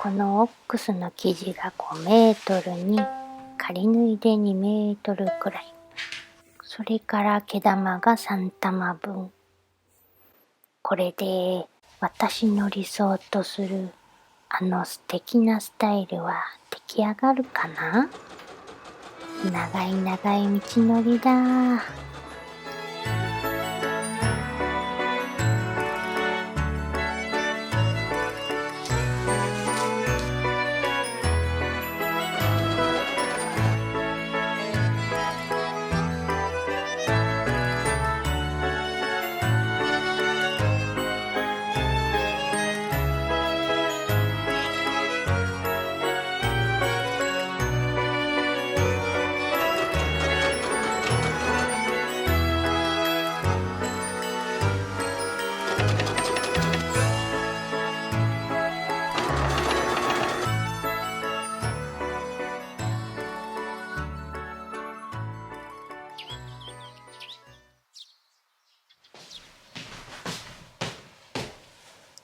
このオックスの生地が5メートルに仮縫いで2メートルくらい。それから毛玉が3玉分。これで私の理想とする素敵なスタイルは出来上がるかな？長い長い道のりだ。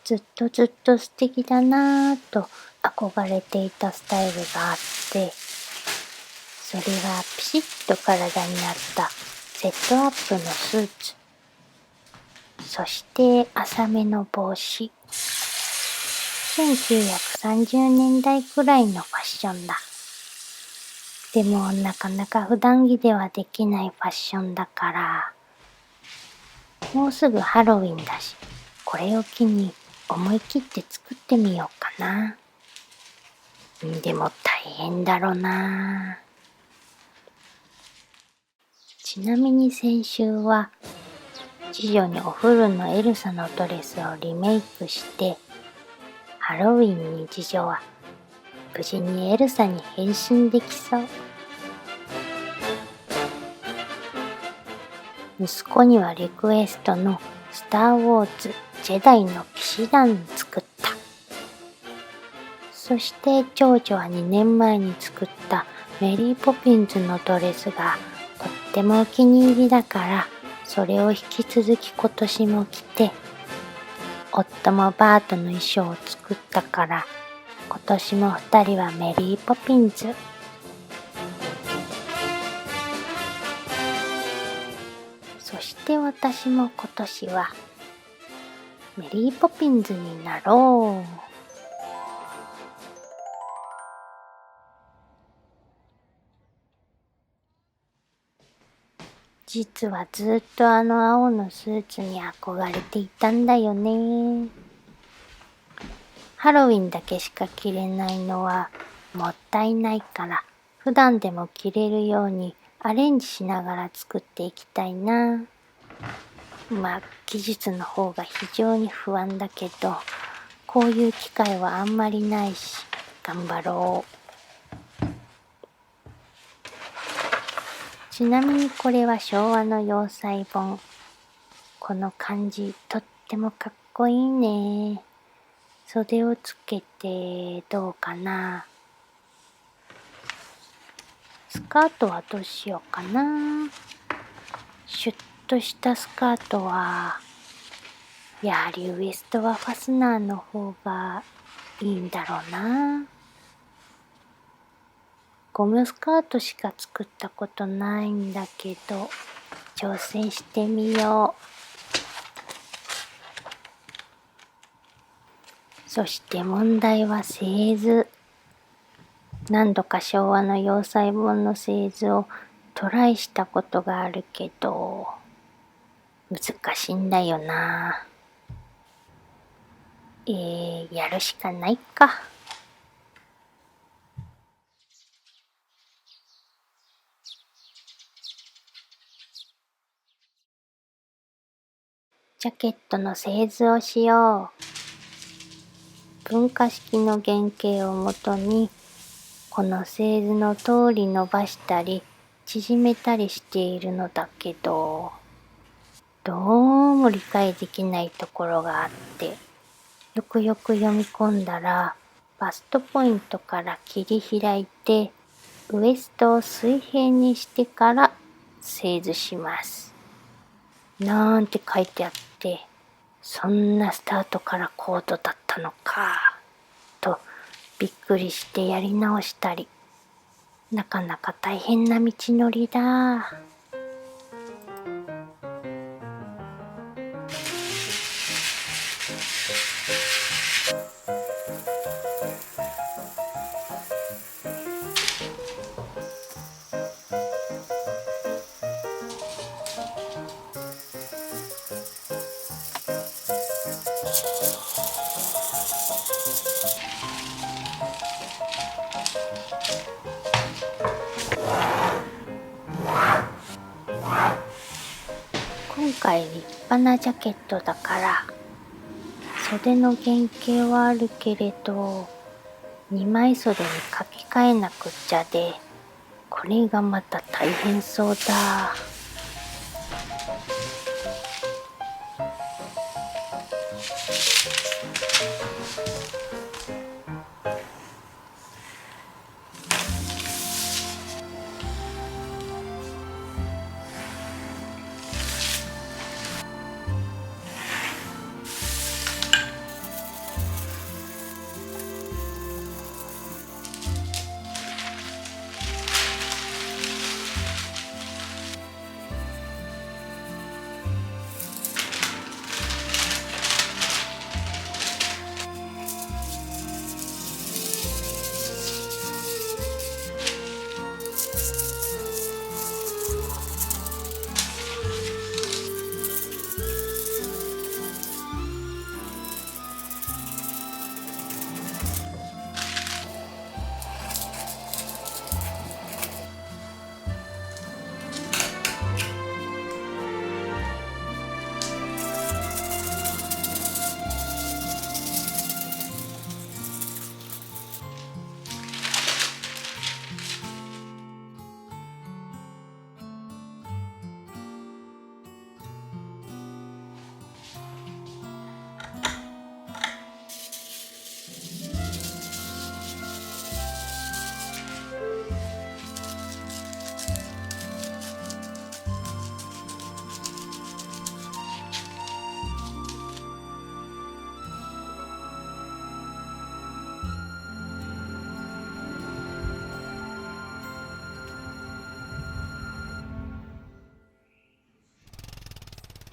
ずっとずっと素敵だなぁと憧れていたスタイルがあって、それはピシッと体に合ったセットアップのスーツ、そして浅めの帽子。1930年代くらいのファッションだ。でもなかなか普段着ではできないファッションだから、もうすぐハロウィンだし、これを機に思い切って作ってみようかな。でも大変だろうな。ちなみに先週は次女にお古のエルサのドレスをリメイクして、ハロウィンに次女は無事にエルサに変身できそう。息子にはリクエストのスター・ウォーズ・ジェダイの騎士団作った。そして長女は2年前に作ったメリー・ポピンズのドレスがとってもお気に入りだから、それを引き続き今年も着て、夫もバートの衣装を作ったから、今年も2人はメリー・ポピンズ。そして私も今年はメリー・ポピンズになろう。実はずっと青のスーツに憧れていたんだよね。ハロウィンだけしか着れないのはもったいないから、普段でも着れるようにアレンジしながら作っていきたいな。技術の方が非常に不安だけど、こういう機会はあんまりないし、頑張ろう。ちなみにこれは昭和の洋裁本。この感じとってもかっこいいね。袖をつけてどうかな。スカートはどうしようかな。シュッとしたスカートはやはりウエストはファスナーの方がいいんだろうな。ゴムスカートしか作ったことないんだけど、挑戦してみよう。そして問題は製図。何度か昭和の洋裁本の製図をトライしたことがあるけど、難しいんだよな。やるしかないか。ジャケットの製図をしよう。分化式の原型をもとに、この製図の通り伸ばしたり縮めたりしているのだけど、どうも理解できないところがあって、よくよく読み込んだら、バストポイントから切り開いて、ウエストを水平にしてから製図します。なんて書いてあって、そんなスタートからコードだったのかとびっくりしてやり直したり、なかなか大変な道のりだ。今回立派なジャケットだから袖の原型はあるけれど2枚袖に書き換えなくっちゃで、これがまた大変そうだ。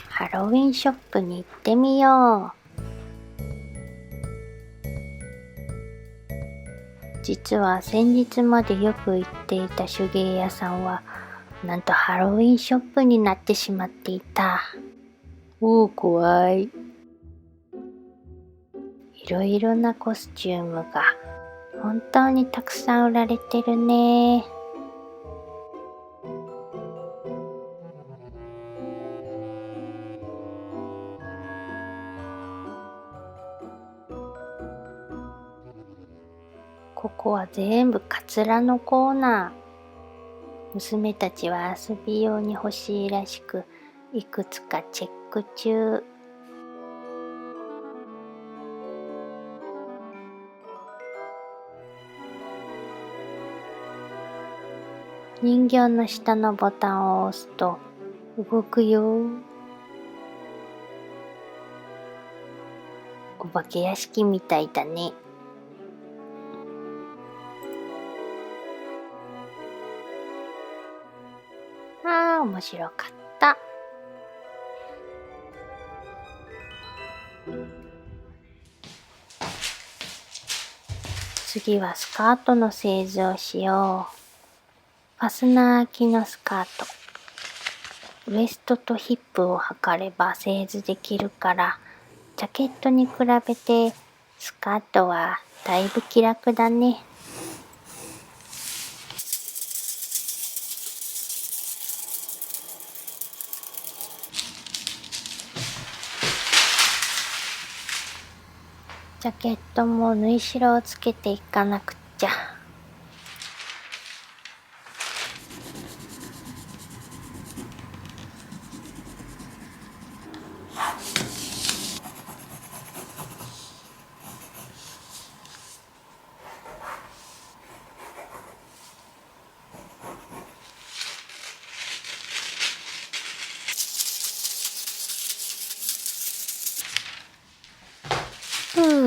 ハロウィンショップに行ってみよう。実は先日までよく行っていた手芸屋さんはなんとハロウィンショップになってしまっていた。おお、怖い。いろいろなコスチュームが本当にたくさん売られてるね。ここは全部カツラのコーナー。娘たちは遊び用に欲しいらしく、いくつかチェック中。人形の下のボタンを押すと動くよ。お化け屋敷みたいだね。あー、面白かった。次はスカートの製図をしよう。ファスナー開きのスカート。ウエストとヒップを測れば製図できるから、ジャケットに比べてスカートはだいぶ気楽だね。ジャケットも縫い代をつけていかなくっちゃ。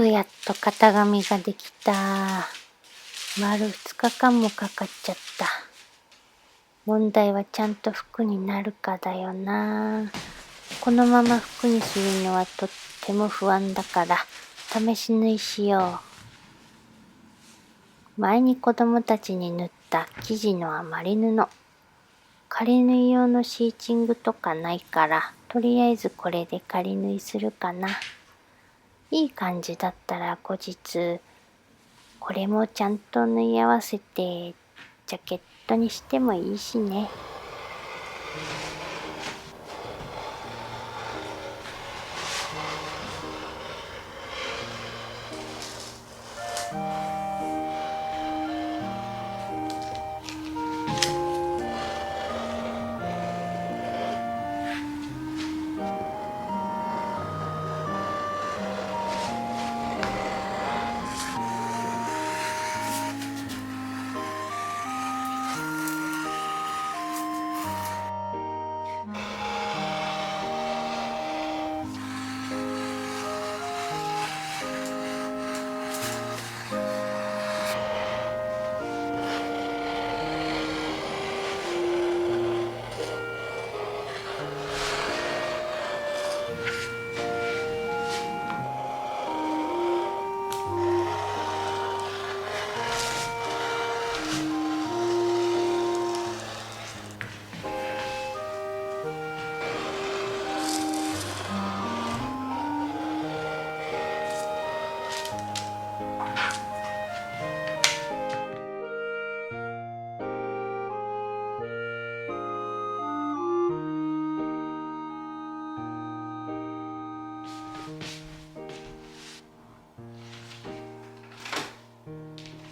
やっと型紙ができた。丸2日間もかかっちゃった。問題はちゃんと服になるかだよな。このまま服にするのはとっても不安だから試し縫いしよう。前に子供たちに縫った生地の余り布。仮縫い用のシーチングとかないから、とりあえずこれで仮縫いするかな。いい感じだったら後日、これもちゃんと縫い合わせてジャケットにしてもいいしね。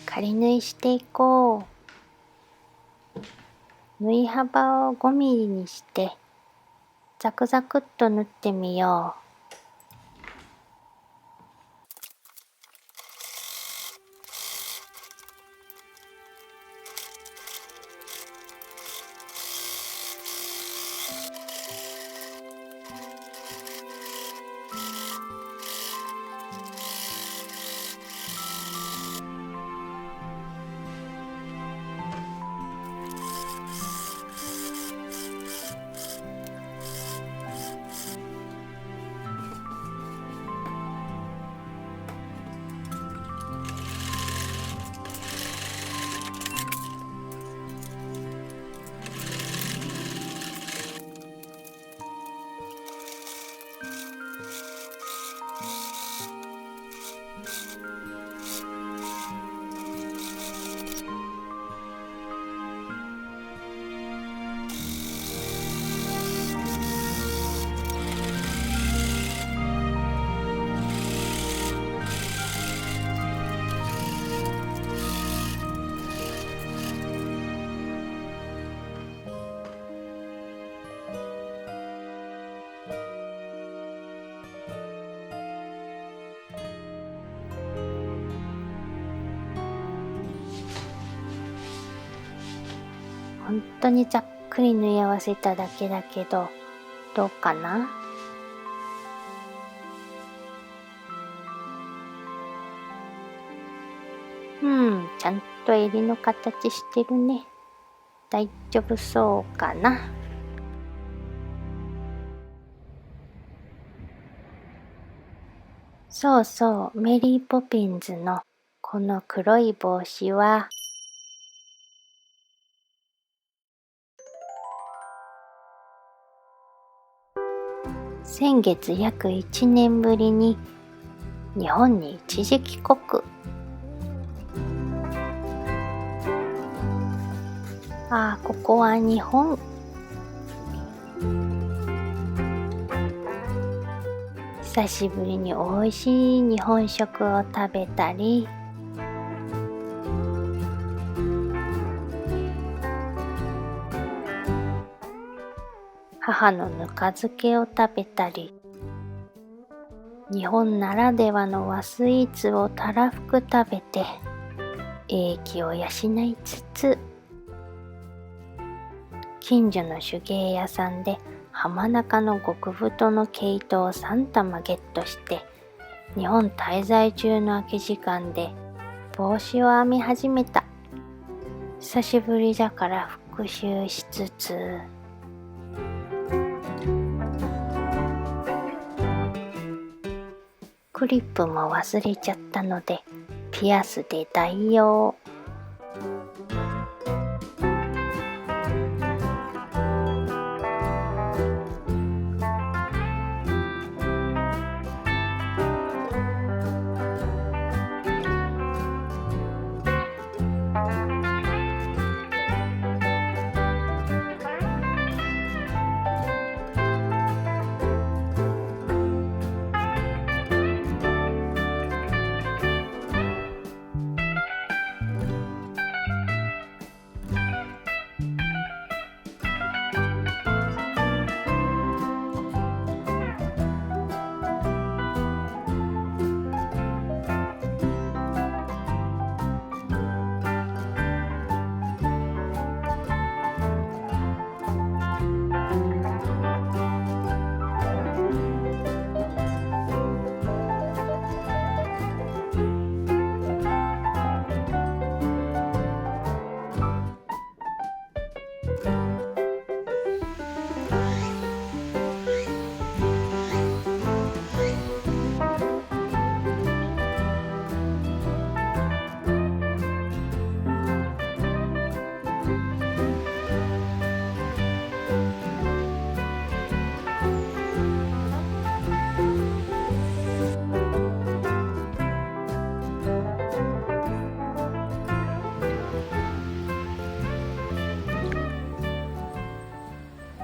仮縫いしていこう。縫い幅を5ミリにしてザクザクっと縫ってみよう。本当にざっくり縫い合わせただけだけど、どうかな？ちゃんと襟の形してるね。大丈夫そうかな。そうそう、メリーポピンズのこの黒い帽子は、先月約1年ぶりに日本に一時帰国。ここは日本。久しぶりに美味しい日本食を食べたり、母のぬか漬けを食べたり、日本ならではの和スイーツをたらふく食べて英気を養いつつ、近所の手芸屋さんで浜中の極太の毛糸を3玉ゲットして日本滞在中の空き時間で帽子を編み始めた。久しぶりだから復習しつつ、クリップも忘れちゃったのでピアスで代用。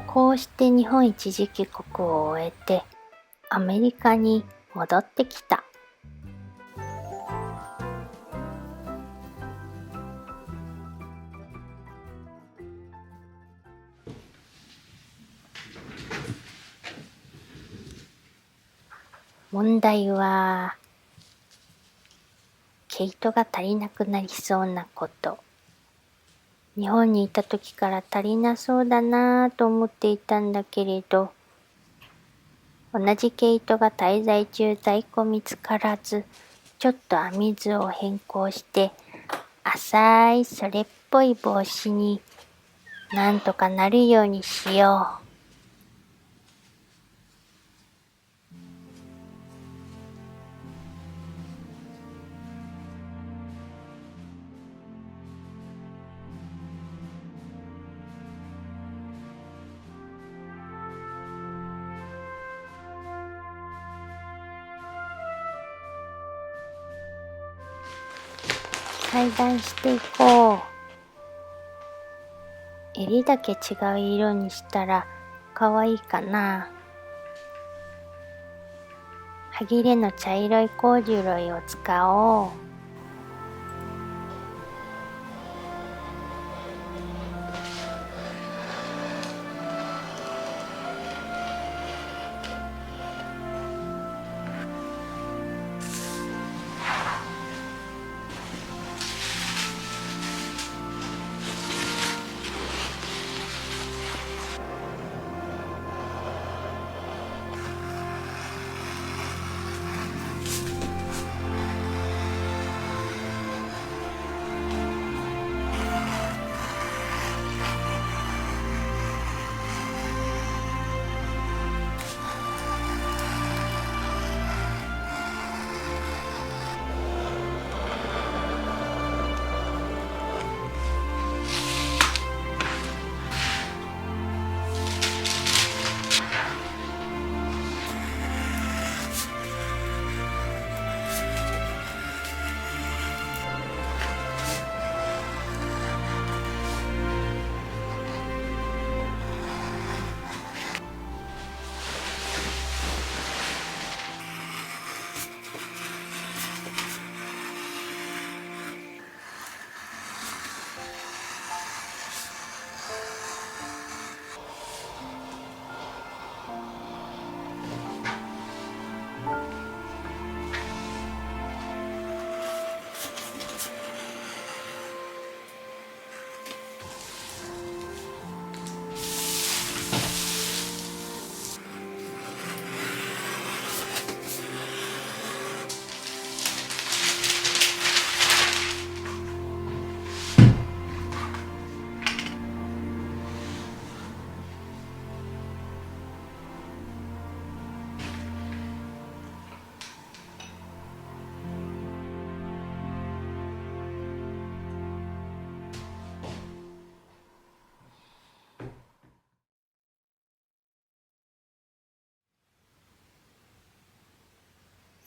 こうして日本一時帰国を終えてアメリカに戻ってきた。問題は毛糸が足りなくなりそうなこと。日本にいた時から足りなそうだなぁと思っていたんだけれど、同じ毛糸が滞在中在庫見つからず、ちょっと編み図を変更して浅いそれっぽい帽子になんとかなるようにしよう。裁断していこう。襟だけ違う色にしたらかわいいかな。歯切れの茶色いコーデュロイを使おう。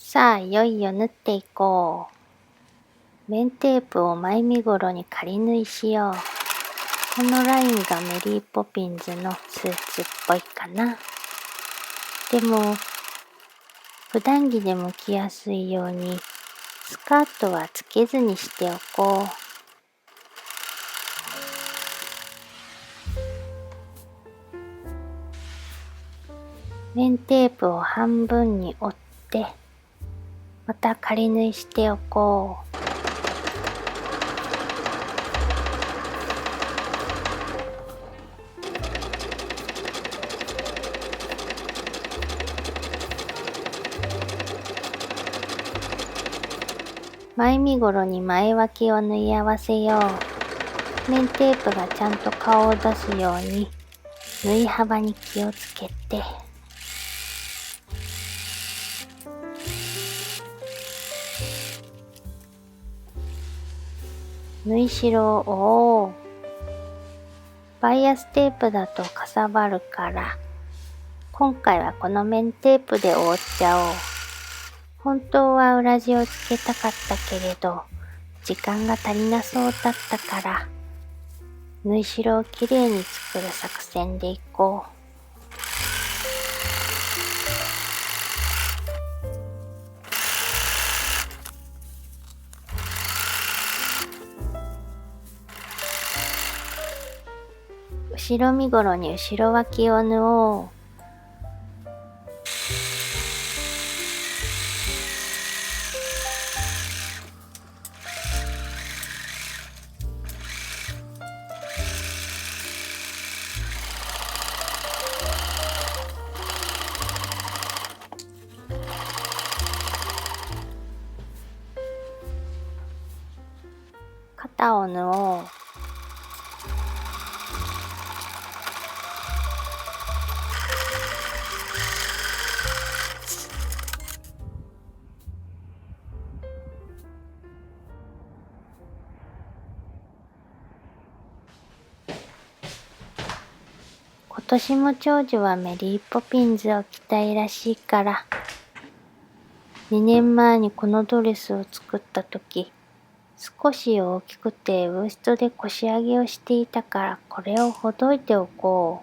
さあいよいよ縫っていこう。面テープを前身ごろに仮縫いしよう。このラインがメリーポピンズのスーツっぽいかな。でも普段着でも着やすいようにスカートはつけずにしておこう。面テープを半分に折ってまた仮縫いしておこう。前身ごろに前脇を縫い合わせよう。面テープがちゃんと顔を出すように縫い幅に気をつけて。縫い代を覆おう。バイアステープだとかさばるから今回はこの面テープで覆っちゃおう。本当は裏地をつけたかったけれど時間が足りなそうだったから縫い代をきれいに作る作戦でいこう。後ろ身ごろに後ろ脇を縫おう。肩を縫おう。今年も長女はメリーポピンズを着たいらしいから2年前にこのドレスを作った時少し大きくてウエストで腰上げをしていたからこれをほどいておこ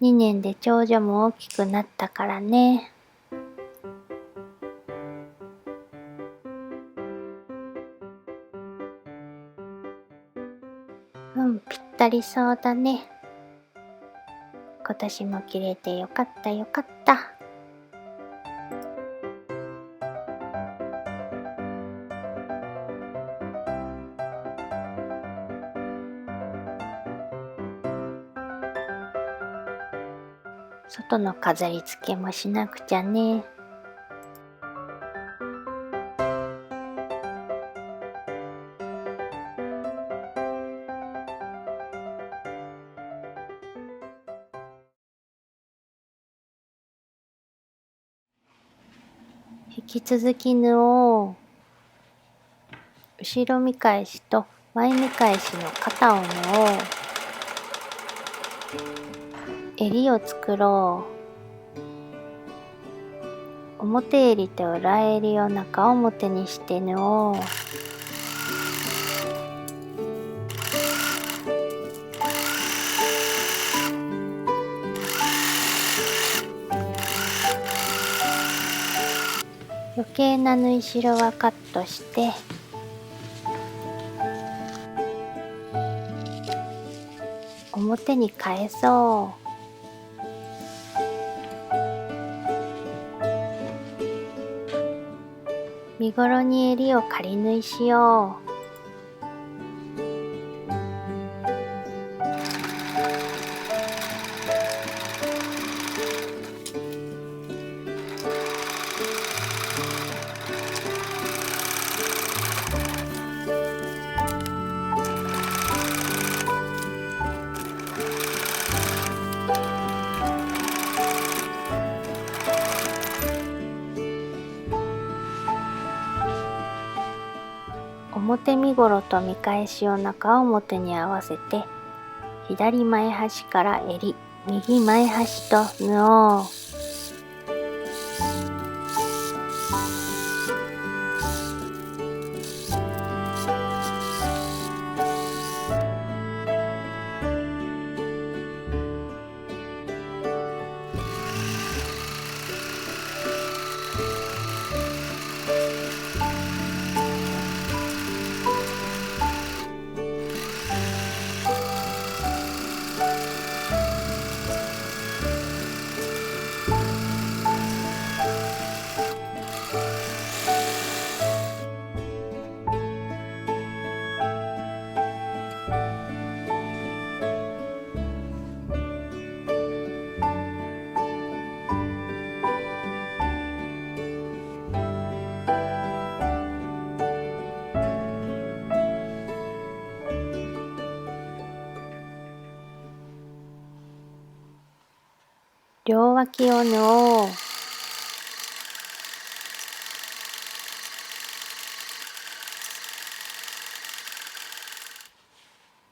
う。2年で長女も大きくなったからね。ぴったりそうだね。今年も着れてよかったよかった。外の飾り付けもしなくちゃね。引き続き縫おう。後ろ見返しと前見返しの肩を縫おう。襟を作ろう。表襟と裏襟を中表にして縫おう。余計な縫い代はカットして表に返そう。身ごろに襟を仮縫いしよう。表身ごろと見返しを中表に合わせて左前端から襟、右前端と縫おう。両脇を縫おう。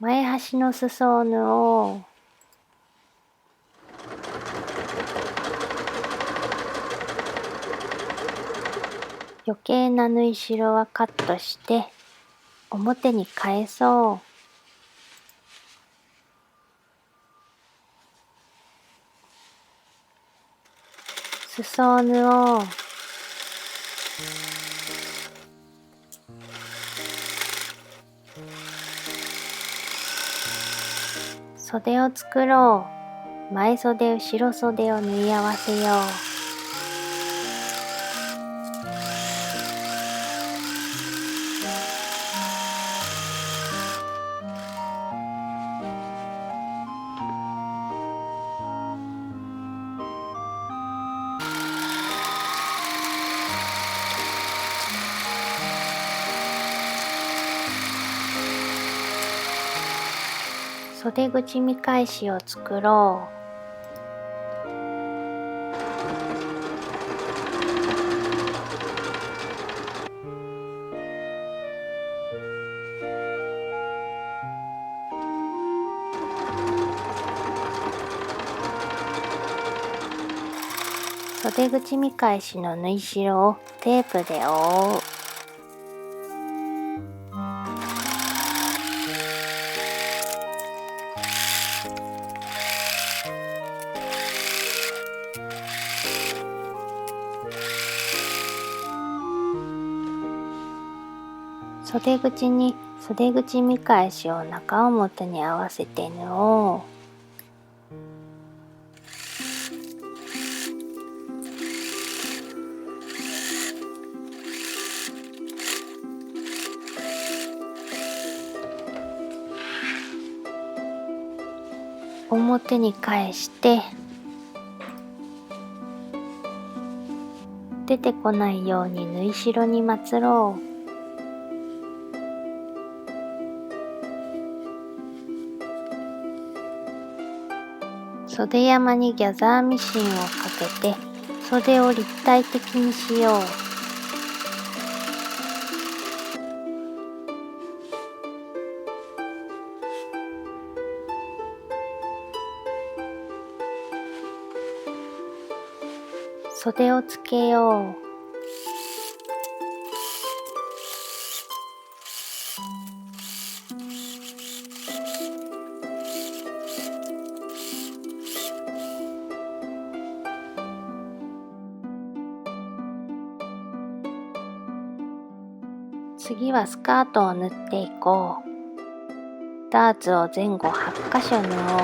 前端の裾を縫おう。余計な縫い代はカットして表に返そう。裾を縫おう。袖を作ろう。前袖後ろ袖を縫い合わせよう。袖口見返しを作ろう。袖口見返しの縫い代をテープで覆う。袖口に袖口見返しを中表に合わせて縫おう。表に返して出てこないように縫い代にまつろう。袖山にギャザーミシンをかけて袖を立体的にしよう。袖をつけよう。次はスカートを縫っていこう。ダーツを前後8箇所縫おう。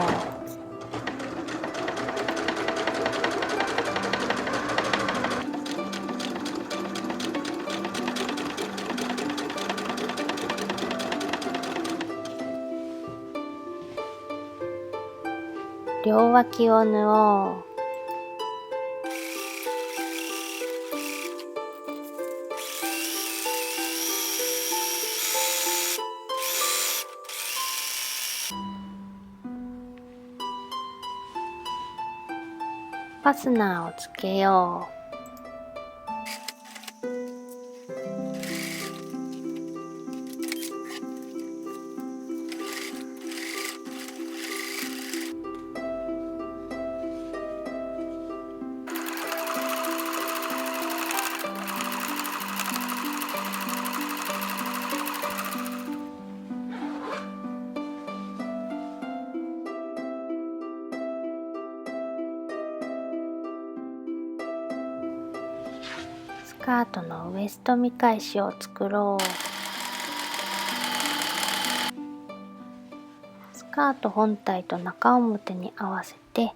両脇を縫おう。ファスナーをつけよう。スカートのウエスト見返しを作ろう。スカート本体と中表に合わせて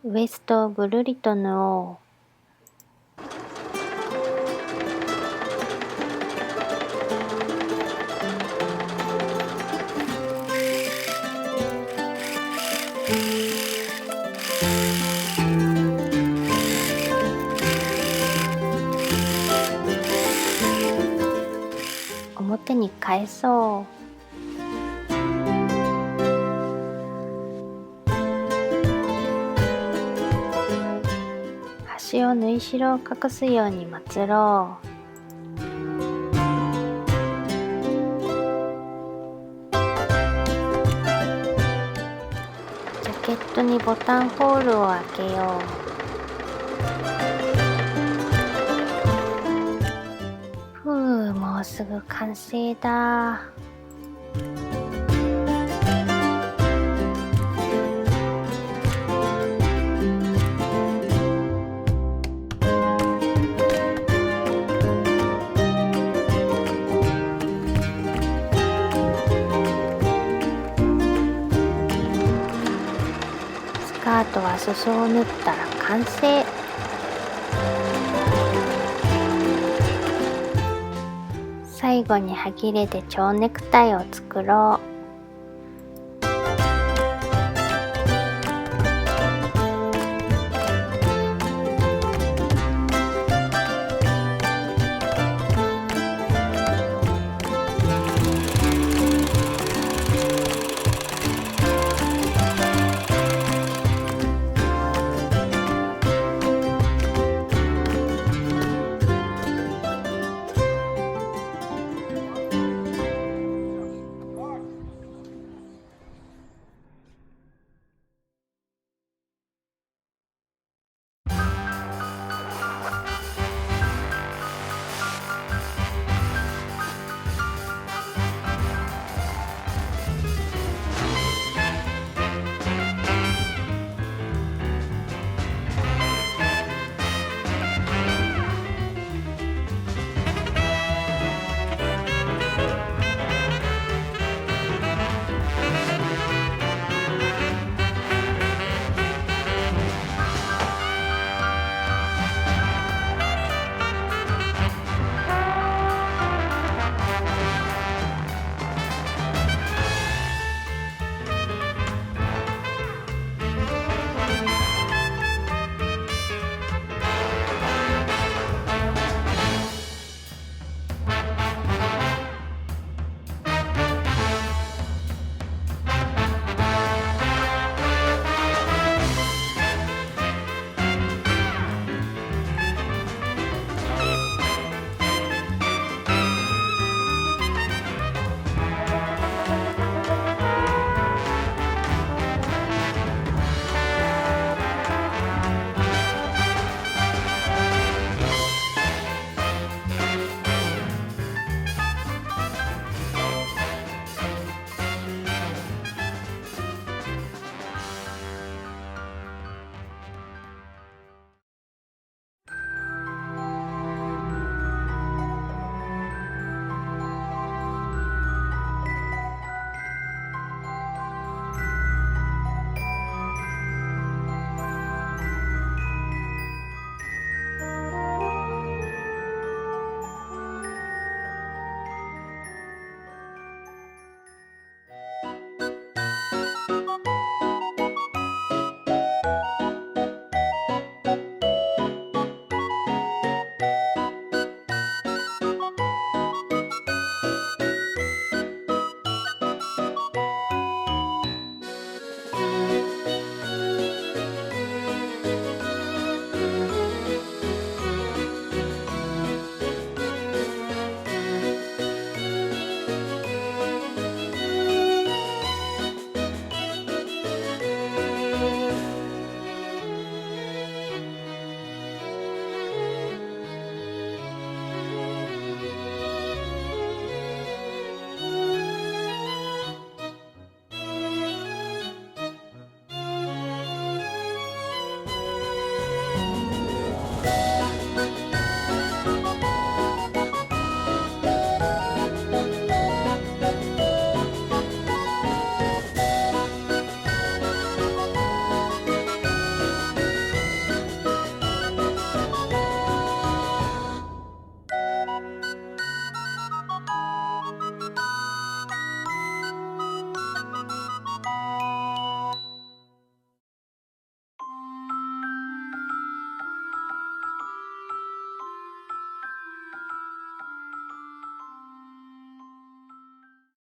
ウエストをぐるりと縫おう。表に返そう。端を縫い代を隠すようにまつろう。ジャケットにボタンホールを開けよう。もうすぐ完成だ。スカートは裾を縫ったら完成。最後に端切れで蝶ネクタイを作ろう。